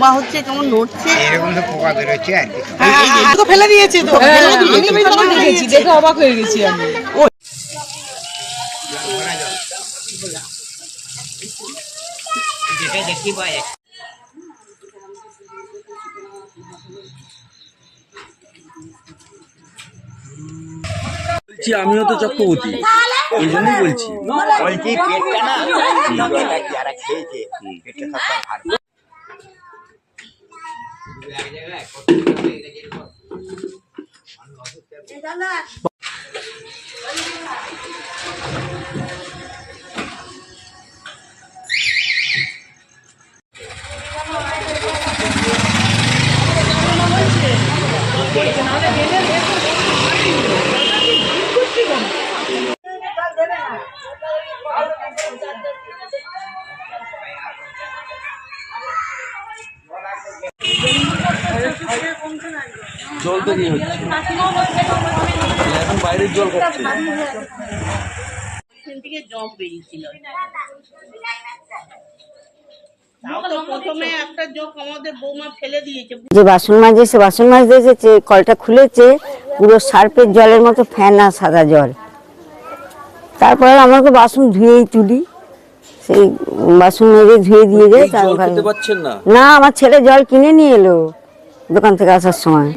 বা হচ্ছে কেমন নড়ছে এরকম তো পোকা বেরোচ্ছে আর কি। তো ফেলে দিয়েছে তো দেখে অবাক হয়ে গেছি আমি। যেটা দেখি পাই আমিও তো চক্রবর্তী, এই জন্যই বলছি। বলছি পেটটা না যারা খেয়েছে পেটটা সব ভালো। জল তো দিয়ে হচ্ছে, এখন বাইরের জল খাচ্ছে। থেকে জব বেরিয়েছিল প্রথমে একটা জগ আমাদের বৌমা ফেলে দিয়েছে। যে বাসন মাজে সে বাসন মাজতে এসেছে, কলটা খুলেছে, পুরো সার্ফের জলের মতো ফেনা সাদা জল। তারপরে আমরা তো বাসন ধুয়েই তুলি, সেই বাসন মেজে ধুয়ে দিয়ে যায়। জল খেতে পাচ্ছেন না? না, আমার ছেলে জল কিনে নিয়ে এলো দোকান থেকে আসার সময়।